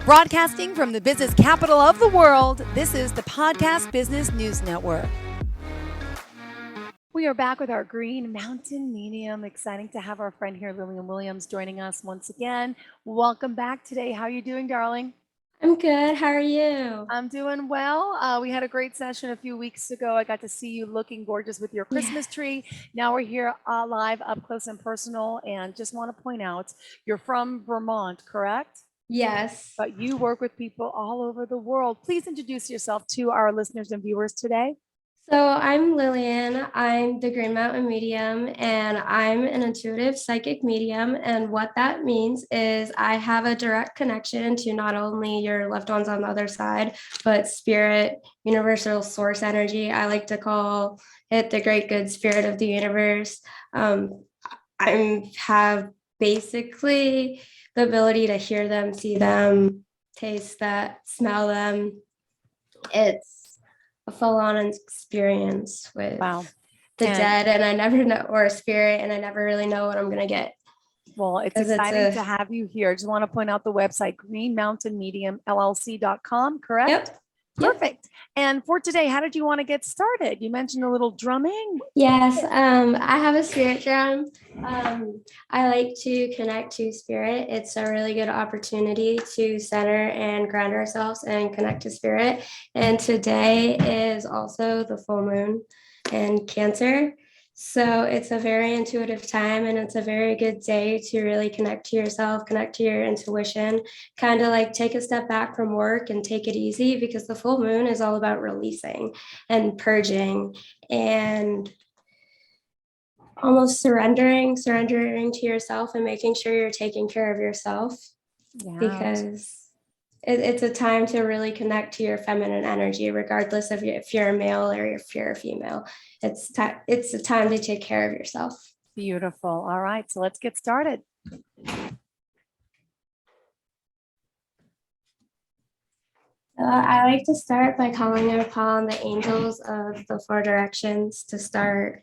Broadcasting from the business capital of the world, this is the Podcast Business News Network. We are back with our Green Mountain Medium. Exciting to have our friend here, Lillian Williams, joining us once again. Welcome back today. How are you doing, darling? I'm good. How are you? I'm doing well. We had a great session a few weeks ago. I got to see you looking gorgeous with your Christmas tree. Now we're here live, up close and personal. And just want to point out, you're from Vermont, correct? Yes. But you work with people all over the world. Please introduce yourself to our listeners and viewers today. So I'm Lillian. I'm the Green Mountain Medium, and I'm an intuitive psychic medium. And what that means is I have a direct connection to not only your loved ones on the other side, but spirit, universal source energy. I like to call it the great good spirit of the universe. I have basically the ability to hear them, see them, taste that, smell them. It's a full-on experience with the dead, and I never know, or a spirit, and I never really know what I'm going to get. Well, it's exciting to have you here. I just want to point out the website, greenmountainmediumllc.com, correct? Yep. Perfect. And for today, how did you want to get started? You mentioned a little drumming. Yes, I have a spirit drum. I like to connect to spirit. It's a really good opportunity to center and ground ourselves and connect to spirit. And today is also the full moon in Cancer. So it's a very intuitive time, and it's a very good day to really connect to yourself, connect to your intuition, kind of like take a step back from work and take it easy, because the full moon is all about releasing and purging and almost surrendering to yourself and making sure you're taking care of yourself. Because it's a time to really connect to your feminine energy, regardless of if you're a male or if you're a female. It's a time to take care of yourself. Beautiful. All right, so let's get started. I like to start by calling upon the angels of the four directions to start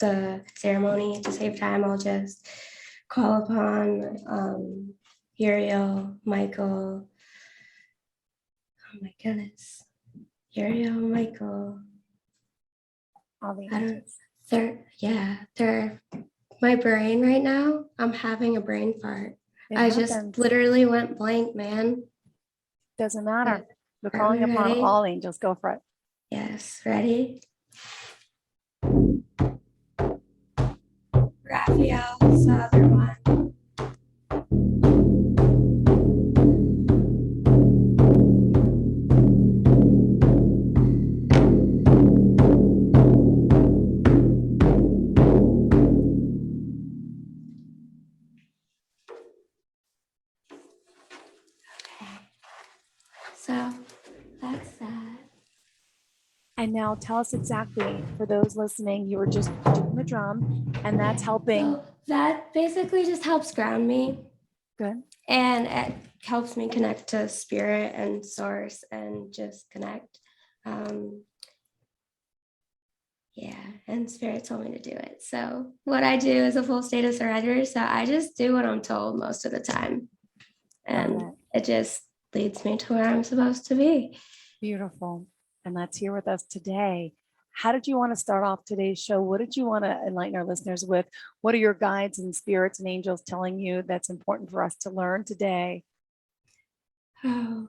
the ceremony. To save time, I'll just call upon Uriel, Michael. Oh my goodness. Uriel, Michael. All the angels. They're my brain right now. I'm having a brain fart. I just literally went blank, man. Doesn't matter. We're calling upon all angels. Go for it. Yes, ready? Raphael, the other one. So that's that. And now tell us exactly, for those listening, you were just doing the drum, and that's helping. So that basically just helps ground me. Good. And it helps me connect to spirit and source and just connect. And spirit told me to do it. So what I do is a full state of surrender. So I just do what I'm told most of the time. And it just leads me to where I'm supposed to be. Beautiful. And that's here with us today. How did you want to start off today's show? What did you want to enlighten our listeners with? What are your guides and spirits and angels telling you that's important for us to learn today? Oh,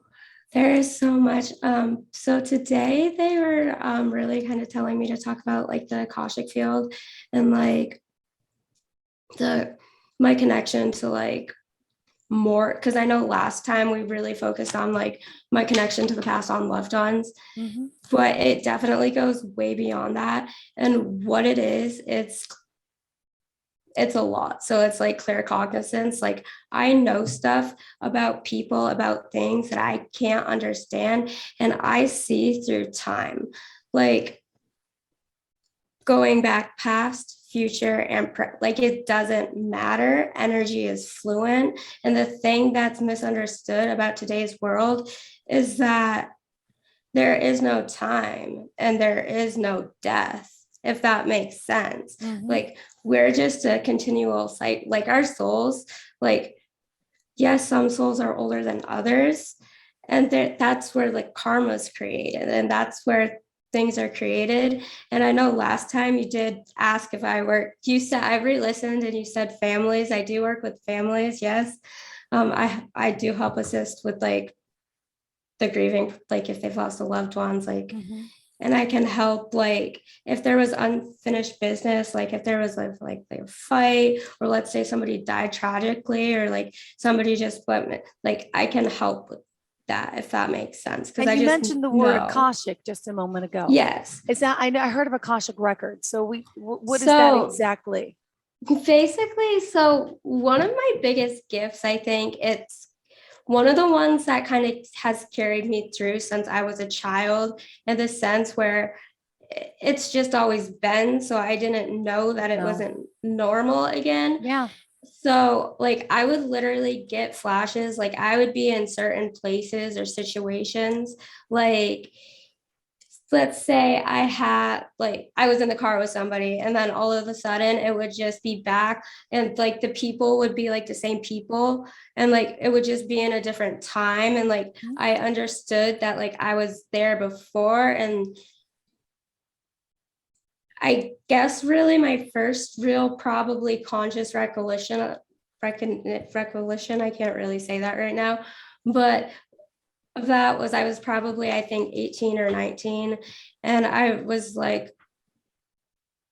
there is so much. So today they were really kind of telling me to talk about like the Akashic field and like my connection to like more, because I know last time we really focused on like my connection to the past on loved ones, but it definitely goes way beyond that. And what it is, it's a lot. So it's like claircognizance. Like I know stuff about people, about things that I can't understand, and I see through time, like going back past, future, and like it doesn't matter. Energy is fluent. And the thing that's misunderstood about today's world is that there is no time and there is no death, if that makes sense. Like we're just a continual cycle, like our souls, like yes, some souls are older than others. And that's where like karma is created. And that's where things are created. And I know last time you did ask if I work, you said, I re-listened and you said families. I do work with families, yes. I do help assist with like the grieving, like if they've lost a loved ones, like, Mhm. and I can help like if there was unfinished business, like if there was like a fight, or let's say somebody died tragically, or like somebody just went, like I can help with that, if that makes sense. Because And I you just mentioned the word know. Akashic just a moment ago. Yes. Is that I heard of Akashic records. So what is that So exactly? basically, so one of my biggest gifts, I think it's one of the ones that kind of has carried me through since I was a child, in the sense where it's just always been. So I didn't know that it No. wasn't normal again. Yeah. So, like, I would literally get flashes. Like, I would be in certain places or situations. Like, let's say I was in the car with somebody, and then all of a sudden it would just be back, and like the people would be like the same people, and like it would just be in a different time. And like Mhm. I understood that like I was there before. And I guess really my first real probably conscious recollection, I can't really say that right now, but that was, I was probably, I think, 18 or 19. And I was like,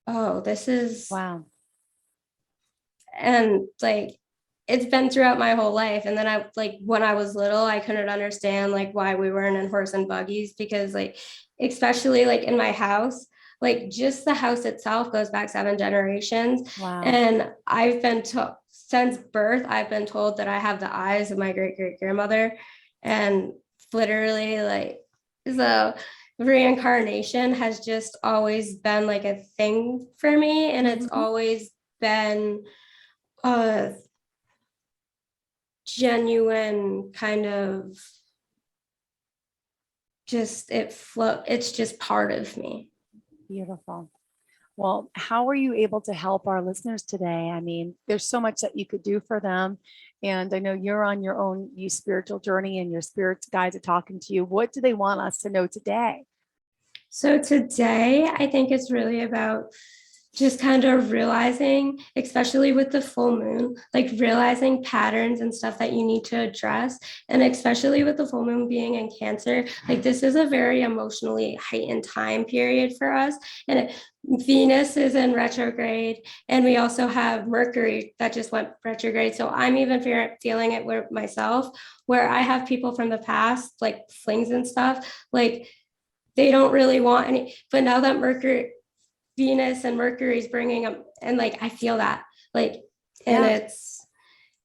oh, this is, Wow. and like, it's been throughout my whole life. And then I like, when I was little, I couldn't understand like why we weren't in horse and buggies, because like, especially like in my house, like just the house itself goes back 7 generations. Wow. And I've been told since birth, I've been told that I have the eyes of my great great grandmother. And literally, like, so reincarnation has just always been like a thing for me. And it's Mhm. always been a genuine kind of just it's just part of me. Beautiful. Well, how are you able to help our listeners today? I mean, there's so much that you could do for them. And I know you're on your own you spiritual journey and your spirit guides are talking to you. What do they want us to know today? So today, I think it's really about just kind of realizing, especially with the full moon, like realizing patterns and stuff that you need to address. And especially with the full moon being in Cancer, like this is a very emotionally heightened time period for us. And Venus is in retrograde, and we also have Mercury that just went retrograde. So I'm even feeling it with myself, where I have people from the past, like flings and stuff, like they don't really want any. But now that Venus and Mercury is bringing them, and like I feel that, like, and Yeah. it's,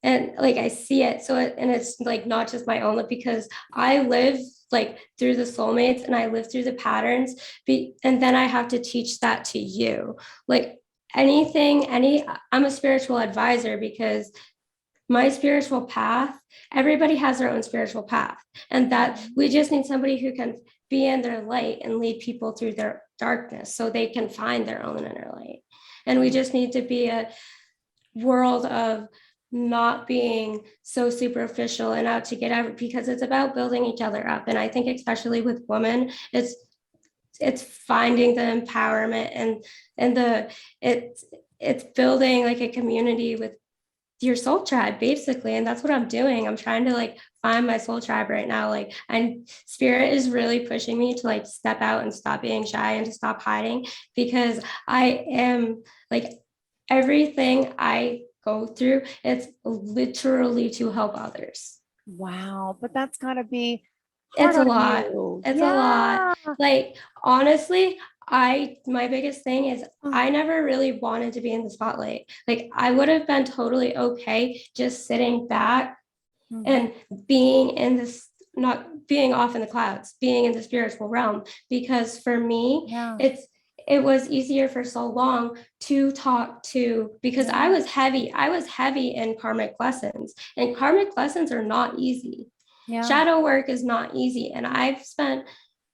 and like I see it. So and it's like not just my own, because I live like through the soulmates, and I live through the patterns. And then I have to teach that to you. Like I'm a spiritual advisor, because my spiritual path, everybody has their own spiritual path. And that we just need somebody who can be in their light and lead people through their darkness so they can find their own inner light. And we just need to be a world of not being so superficial and out to get out, because it's about building each other up. And I think especially with women, it's finding the empowerment, and the it's building like a community with your soul tribe, basically. And that's what I'm doing. I'm trying to like find my soul tribe right now. Like, and spirit is really pushing me to like step out and stop being shy and to stop hiding, because I am like, everything I go through, it's literally to help others. Wow. But that's got to be hard It's a on lot. you. It's a lot. Yeah. Like, honestly, my biggest thing is Oh, I never really wanted to be in the spotlight. Like, I would have been totally okay just sitting back mhm. and being in this, not being off in the clouds, being in the spiritual realm. Because for me, Yeah. it was easier for so long to talk to, because Yeah. I was heavy in karmic lessons, and karmic lessons are not easy. Yeah. Shadow work is not easy, and I've spent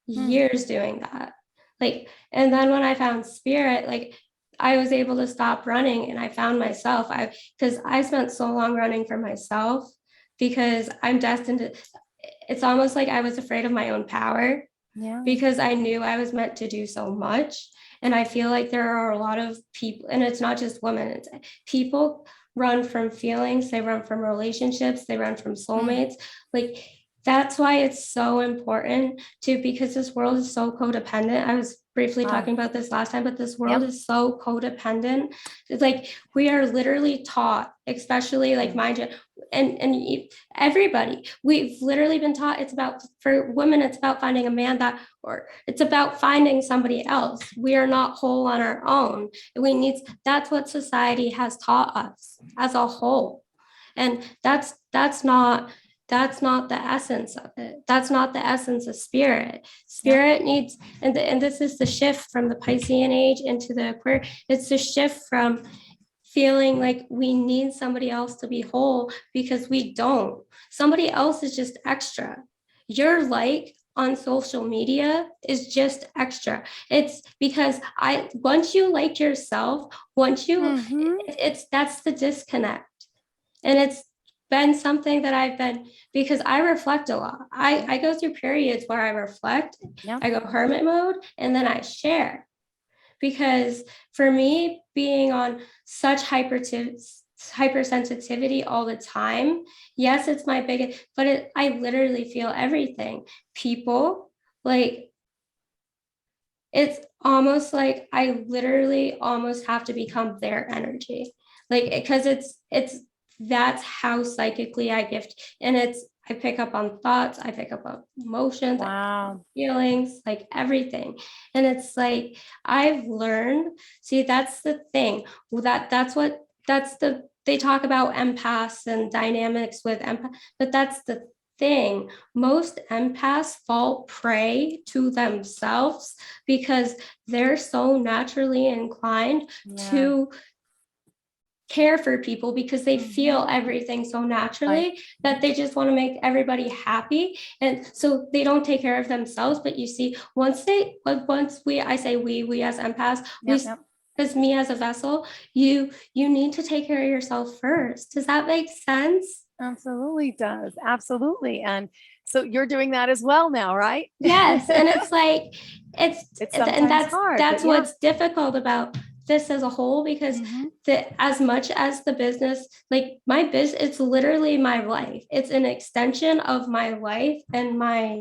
Hmm. years doing that. Like, and then when I found spirit, like I was able to stop running, and I found myself. Because I spent so long running for myself because I'm destined to, it's almost like I was afraid of my own power Yeah. because I knew I was meant to do so much. And I feel like there are a lot of people, and it's not just women, it's people run from feelings, they run from relationships, they run from soulmates. Like that's why it's so important to, because this world is so codependent. I was briefly talking about this last time, but this world is so codependent. It's like we are literally taught, especially like my and everybody, we've literally been taught it's about, for women it's about finding a man that, or it's about finding somebody else. We are not whole on our own. We need, that's what society has taught us as a whole, and that's not the essence of it. That's not the essence of spirit. Spirit needs, and this is the shift from the Piscean age into the Aquarius. It's the shift from feeling like we need somebody else to be whole, because we don't. Somebody else is just extra. Your like on social media is just extra. It's because once you like yourself, once you, it's that's the disconnect. And it's been something that I've been, because I reflect a lot. I go through periods where I reflect, I go hermit mode, and then I share. Because for me, being on such hypersensitivity all the time, yes, it's my biggest, but I literally feel everything. People, like, it's almost like I literally almost have to become their energy, like, because it's that's how psychically I gift, and I pick up on thoughts, I pick up on emotions, feelings, like everything. And it's like I've learned, see, that's the thing, they talk about empaths and dynamics with empath, but that's the thing. Most empaths fall prey to themselves because they're so naturally inclined to care for people, because they feel everything so naturally that they just want to make everybody happy, and so they don't take care of themselves. But you see, once we, I say we as empaths, as me as a vessel, you need to take care of yourself first. Does that make sense? Absolutely does. Absolutely. And so you're doing that as well now, right? Yes. And it's like, and that's hard, what's difficult about this as a whole, because as much as the business, like my business, it's literally my life. It's an extension of my life and my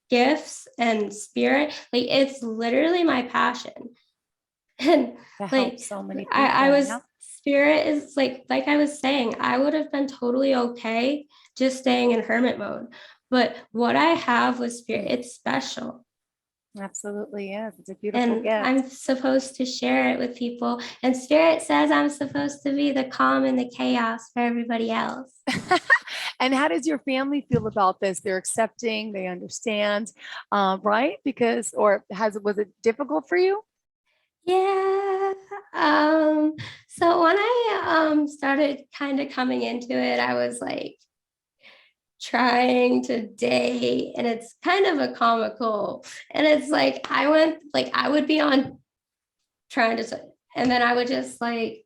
gifts and spirit. Like it's literally my passion. And like so many people. I was spirit is like I was saying, I would have been totally okay just staying in hermit mode. But what I have with spirit, it's special. Absolutely, yes. It's a beautiful gift. I'm supposed to share it with people. And spirit says I'm supposed to be the calm and the chaos for everybody else. And how does your family feel about this? They're accepting, they understand, right? Because, or was it difficult for you? Yeah. So when I started kind of coming into it, I was like trying to date, and it's kind of a comical, and it's like I would be on trying to, and then I would just like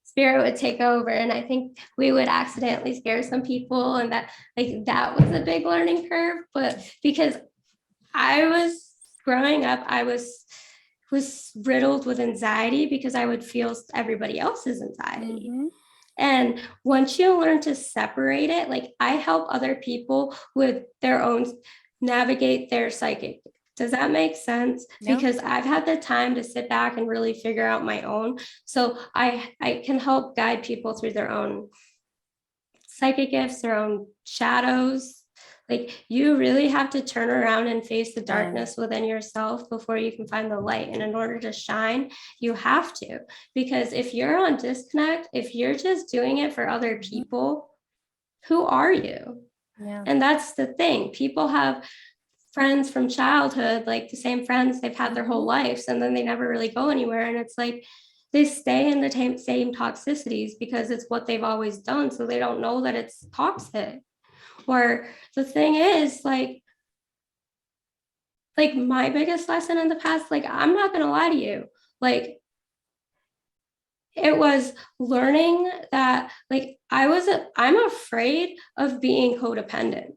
spirit would take over, and I think we would accidentally scare some people, and that was a big learning curve. But because I was growing up, I was riddled with anxiety because I would feel everybody else's anxiety. And once you learn to separate it, like I help other people with their own, navigate their psychic. Does that make sense? Because I've had the time to sit back and really figure out my own. So I can help guide people through their own psychic gifts, their own shadows. Like you really have to turn around and face the darkness within yourself before you can find the light. And in order to shine, you have to, because if you're on disconnect, if you're just doing it for other people, who are you? And that's the thing. People have friends from childhood, like the same friends they've had their whole lives, and then they never really go anywhere. And it's like they stay in the same toxicities because it's what they've always done. So they don't know that it's toxic. Or the thing is, like my biggest lesson in the past, like I'm not gonna lie to you, like it was learning that like I'm afraid of being codependent.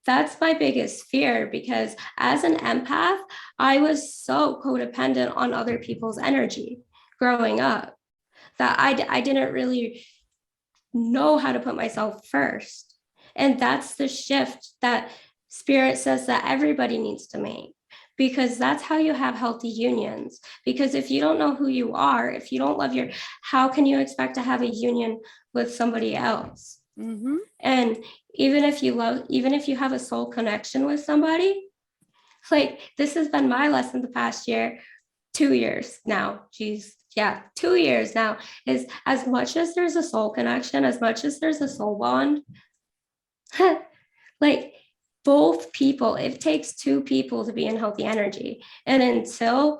That's my biggest fear, because as an empath, I was so codependent on other people's energy growing up that I didn't really know how to put myself first. And that's the shift that Spirit says that everybody needs to make, because that's how you have healthy unions. Because if you don't know who you are, if you don't love how can you expect to have a union with somebody else? Mm-hmm. And even if you have a soul connection with somebody, like this has been my lesson the past year, 2 years now. Geez, yeah, 2 years now, is as much as there's a soul connection, as much as there's a soul bond, like both people, it takes two people to be in healthy energy. And until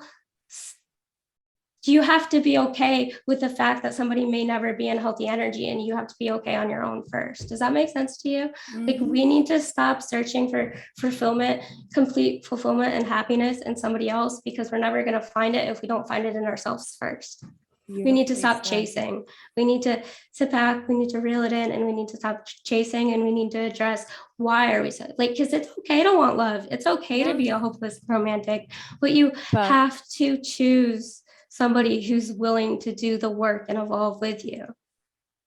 you have to be okay with the fact that somebody may never be in healthy energy, and you have to be okay on your own first. Does that make sense to you? Mm-hmm. Like we need to stop searching for fulfillment, complete fulfillment and happiness in somebody else, because we're never going to find it if we don't find it in ourselves first. We need to stop chasing. We need to sit back. We need to reel it in, and we need to stop chasing, and we need to address why are we so like, because it's okay to want love. It's okay to be a hopeless romantic, but you have to choose somebody who's willing to do the work and evolve with you.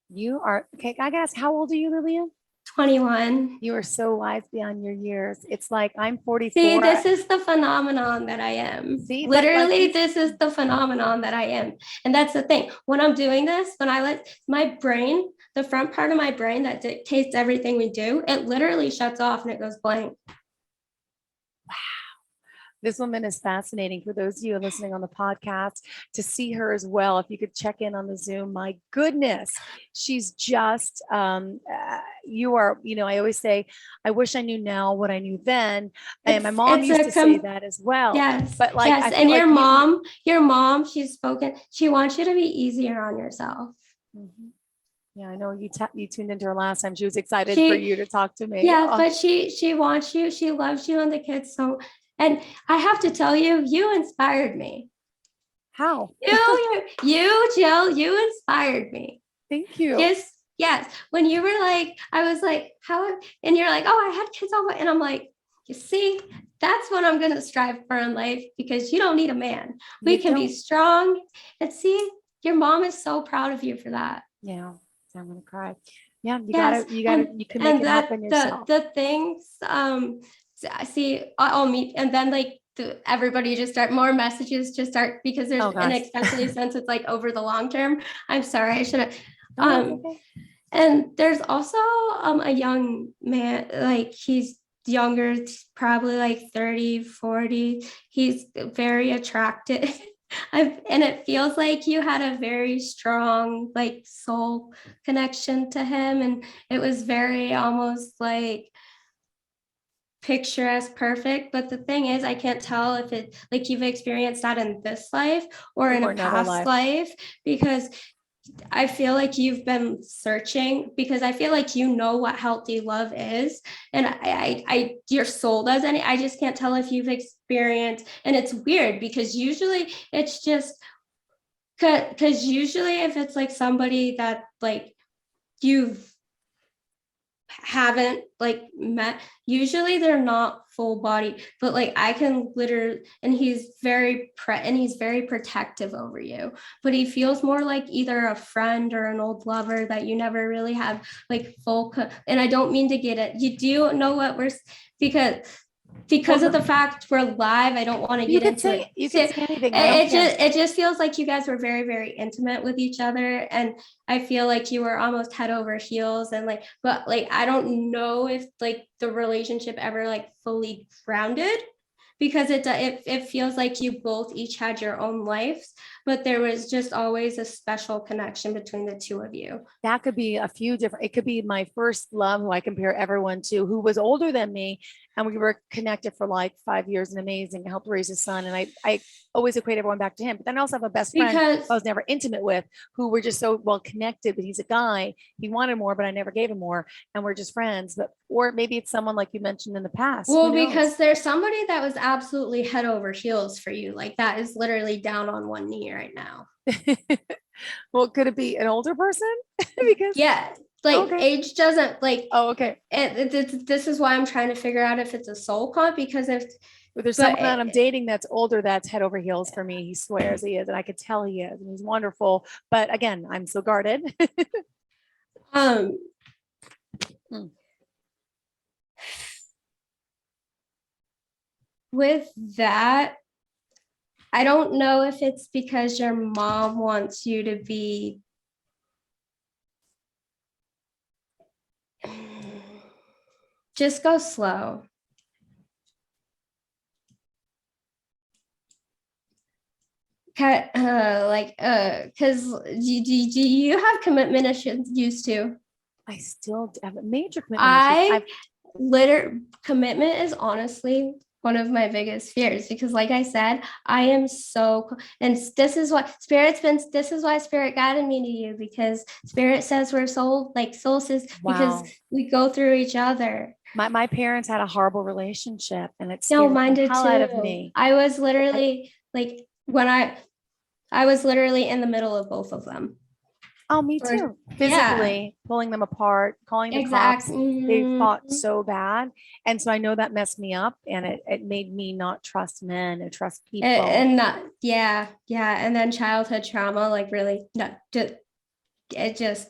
You are okay. I gotta ask, how old are you, Lillian? 21. You are so wise beyond your years. It's like I'm 44. See, this is the phenomenon that I am. See, literally, this is the phenomenon that I am. And that's the thing. When I'm doing this, when I let my brain, the front part of my brain that dictates everything we do, it literally shuts off and it goes blank. This woman is fascinating. For those of you listening on the podcast, to see her as well, if you could check in on the Zoom, my goodness, she's just, you are, I always say, I wish I knew now what I knew then. And my mom used to say that as well. Yes. But like, yes. And your mom, she wants you to be easier on yourself. Mm-hmm. Yeah, I know you tuned into her last time. She was excited for you to talk to me. Yeah, but she wants you. She loves you and the kids. So, and I have to tell you, you inspired me. How? You, Jill, you inspired me. Thank you. Yes. When you were like, I was like, how? And you're like, oh, I had kids on my, and I'm like, you see, that's what I'm gonna strive for in life, because you don't need a man. We can be strong. And see, your mom is so proud of you for that. Yeah. I'm gonna cry. Yeah, you can make it happen yourself. The things, see, I'll meet, and then like everybody just start more messages just start, because there's and especially since it's like over the long term. I'm sorry, I should have. Okay. And there's also a young man, like he's younger, probably like 30, 40. He's very attractive. And it feels like you had a very strong like soul connection to him, and it was very almost like picturesque, perfect. But the thing is, I can't tell if it like you've experienced that in this life or in a past life, because I feel like you've been searching, because I feel like you know what healthy love is, and I your soul doesn't. I just can't tell if you've experienced, and it's weird because usually it's just because usually if it's like somebody that like you haven't like met, usually they're not full body, but like I can literally, and he's very protective over you, but he feels more like either a friend or an old lover that you never really have like full and I don't mean to get it, you do know what we're, because of the fact we're live, I don't want to get into it. You can say anything. It just feels like you guys were very, very intimate with each other, and I feel like you were almost head over heels, and like, but like I don't know if like the relationship ever like fully grounded, because it feels like you both each had your own lives, but there was just always a special connection between the two of you. That could be a few different, it could be my first love, who I compare everyone to, who was older than me, and we were connected for like 5 years and amazing, helped raise his son. And I always equate everyone back to him. But then I also have a best friend I was never intimate with, who were just so well connected, but he's a guy, he wanted more, but I never gave him more. And we're just friends. But, or maybe it's someone like you mentioned in the past. Well, because there's somebody that was absolutely head over heels for you. Like that is literally down on one knee right now. Well, could it be an older person? Because Yeah, like okay. age doesn't like. Oh, okay. This is why I'm trying to figure out if it's a soul comp because if But there's but someone that I'm dating that's older that's head over heels for me. He swears he is, and I could tell he is, and he's wonderful. But again, I'm so guarded. um Hmm. with that, I don't know if it's because your mom wants you to be just go slow. Because do you have commitment issues used to? I still have major commitment issues. I commitment is honestly one of my biggest fears because like I said, I am so and this is what this is why spirit guided me to you because spirit says we're soul says because Wow. we go through each other. My parents had a horrible relationship, and it No, scared mine the did hell out of too. me. I was literally like when I was literally in the middle of both of them. Oh, me Or too. yeah, Physically pulling them apart, calling the cops. They exactly. fought so bad. And so I know that messed me up, and it made me not trust men and trust people. And that, yeah. And then childhood trauma, like really, no, it just,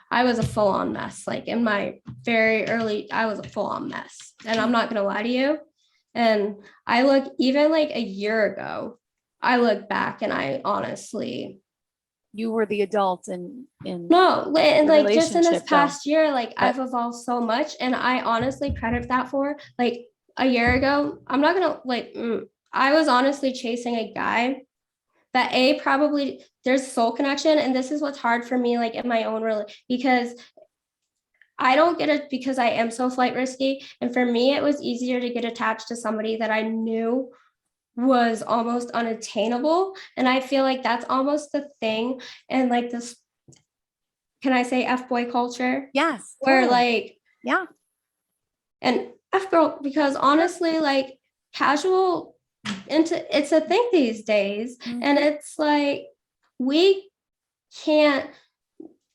I was a full on mess. Like in my very early, I was a full on mess. And I'm not going to lie to you. And I look, even like a year ago, I look back and I honestly, You were the adult in no, and the like just in this relationship, though. past year, like But I've evolved so much. And I honestly credit that for like a year ago, I'm not going to I was honestly chasing a guy that probably there's soul connection and this is what's hard for me like in my own because I don't get it because I am so flight risky and for me it was easier to get attached to somebody that I knew was almost unattainable and I feel like that's almost the thing and like this can I say f-boy culture yes, where totally. like Yeah. and f-girl because honestly like casual into it's a thing these days and Mhm. it's like we can't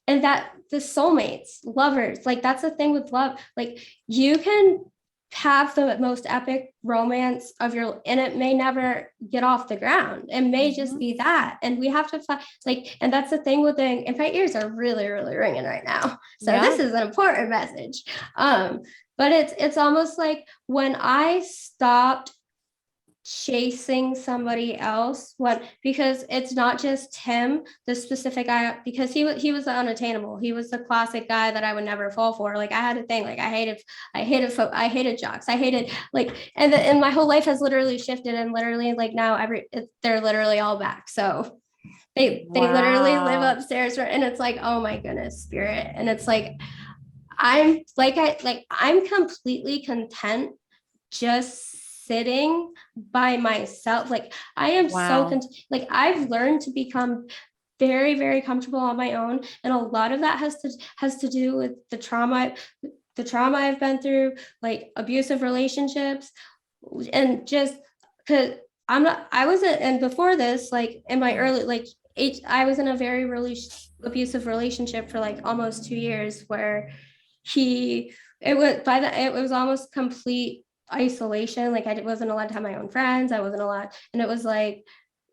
and that the soulmates lovers like that's the thing with love like you can have the most epic romance of your and it may never get off the ground it may just Mhm. be that and we have to like and that's the thing with the and my ears are really ringing right now so Yeah. this is an important message but it's almost like when I stopped chasing somebody else what because it's not just him the specific guy because he was the unattainable he was the classic guy that I would never fall for like I had a thing like I hated jocks I hated like and my whole life has literally shifted and literally like now they're literally all back so they literally live Wow. upstairs and it's like oh my goodness spirit and it's like I'm completely content just sitting by myself. Like I am Wow. like I've learned to become very comfortable on my own and a lot of that has to do with the trauma I've been through like abusive relationships and just because I'm not I wasn't and before this like in my early like I was in a very really abusive relationship for like almost 2 years where it was almost complete isolation like I wasn't allowed to have my own friends I wasn't allowed and it was like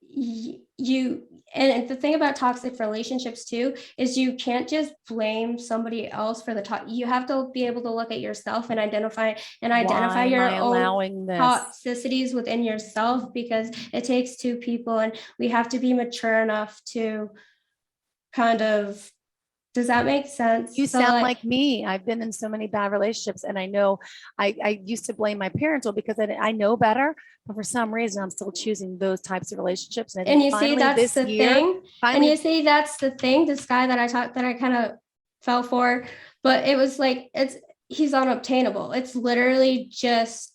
you and the thing about toxic relationships too is you can't just blame somebody else for the talk you have to be able to look at yourself and identify Why am I your own allowing this? toxicities within yourself because it takes two people and we have to be mature enough to kind of does that make sense You so sound like like me. I've been in so many bad relationships, and I know I used to blame my parental because I know better, but for some reason I'm still choosing those types of relationships. And I and think you see finally that's this the year, thing and you finally, see that's the thing this guy that I talked that I kind of fell for but it was like he's unobtainable it's literally just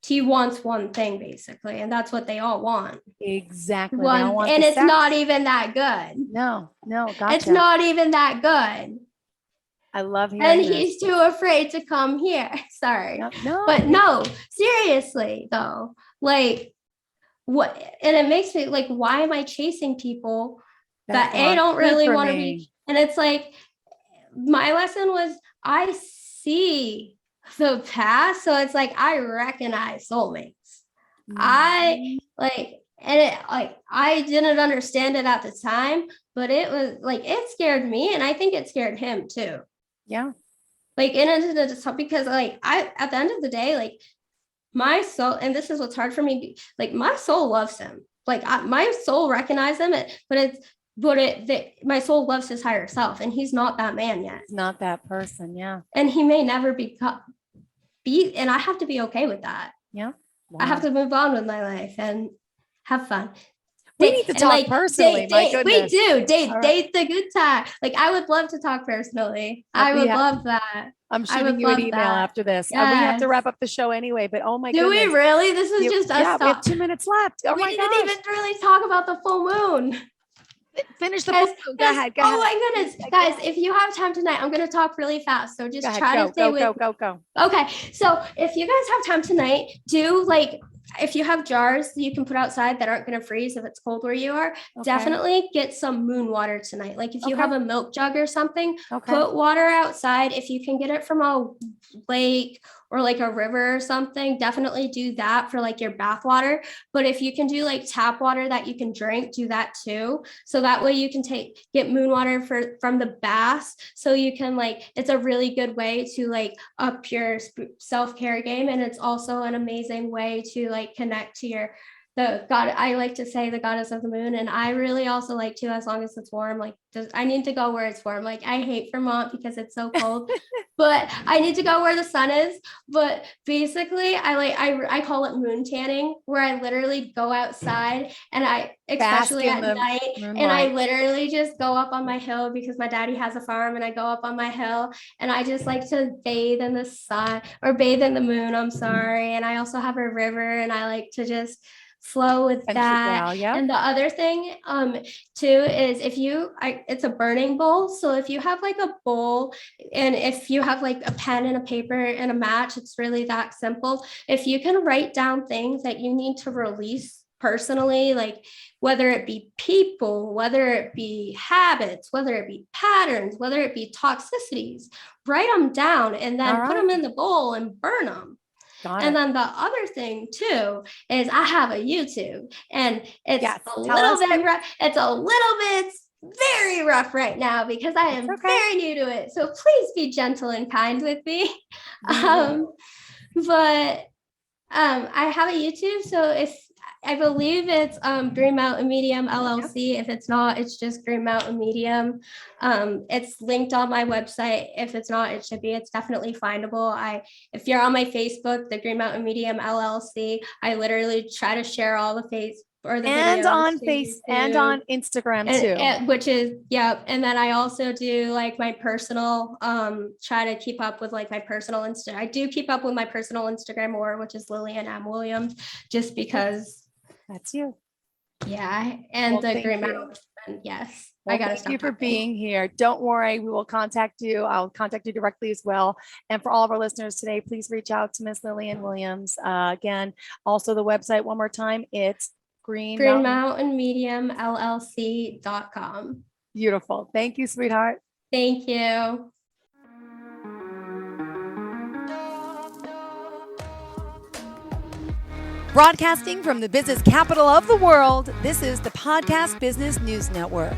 he wants one thing basically and that's what they all want exactly. They all one want the and it's not sex. even that good No, it's gotcha. not even that good I love and hearing this. he's too afraid to come here sorry No, no, but no seriously though like and it makes me like, why am I chasing people that aren't don't good really for want to me. be? And it's like, my lesson was, I see the past. So it's like, I recognize soulmates. I like, and it like, I didn't understand it at the time, but it was like, it scared me. And I think it scared him too. Yeah. Like, because like, at the end of the day, like, my soul, and this is what's hard for me, like, my soul loves him. Like, my soul recognizes him, my soul loves his higher self, and he's not that man yet. He's not that person. Yeah. And he may never and I have to be okay with that. Yeah. Wow. I have to move on with my life and have fun. We need to talk personally. My goodness. We do. Date the good time. Like, I would love to talk personally. I would love that. I'm shooting you an email after this. Yes. We have to wrap up the show anyway, but oh my goodness. Do we really? This is just us. Yeah, we have 2 minutes left. Oh my gosh. We didn't even really talk about the full moon. Finish the book. Go ahead. Oh my goodness. Guys, if you have time tonight, I'm going to talk really fast. So just try to stay with. Go. Okay. So if you guys have time tonight, if you have jars you can put outside that aren't going to freeze if it's cold where you are, definitely get some moon water tonight. Like, if you have a milk jug or something, put water outside. If you can get it from a lake or like a river or something, definitely do that for like your bath water. But if you can do like tap water that you can drink, do that too. So that way you can get moon water from the baths. So you can it's a really good way to like up your self-care game. And it's also an amazing way to like connect to the god. I like to say the goddess of the moon. And I really also like to, as long as it's warm, like I need to go where it's warm. Like, I hate Vermont because it's so cold, but I need to go where the sun is. But basically I call it moon tanning, where I literally go outside and especially at night, moonlight. And I literally just go up on my hill because my daddy has a farm, and I go up on my hill and I just like to bathe in the sun, or bathe in the moon. I'm sorry. And I also have a river, and I like to just flow with that. And the other thing too is it's a burning bowl. So if you have like a bowl, and if you have like a pen and a paper and a match, it's really that simple. If you can write down things that you need to release personally, like whether it be people, whether it be habits, whether it be patterns, whether it be toxicities, write them down and then put them in the bowl and burn them. And then the other thing too is I have a YouTube, and it's a little bit very rough right now because I am very new to it. So please be gentle and kind with me. But I have a YouTube. So I believe it's Green Mountain Medium LLC. If it's not, it's just Green Mountain Medium. It's linked on my website. If it's not, it should be. It's definitely findable. If you're on my Facebook, the Green Mountain Medium LLC, I literally try to share all the and on and on Instagram too, which is and then I also do like my personal try to keep up with like my personal I do keep up with my personal Instagram more, which is Lillian M. Williams, just because that's you. And the Green Mountain. Yes. Well, thank you for being here. Don't worry, we will contact you. I'll contact you directly as well. And for all of our listeners today, please reach out to Miss Lillian Williams. Again, also the website one more time, it's Green Mountain Medium LLC.com. Beautiful. Thank you, sweetheart. Thank you. Broadcasting from the business capital of the world, this is the Podcast Business News Network.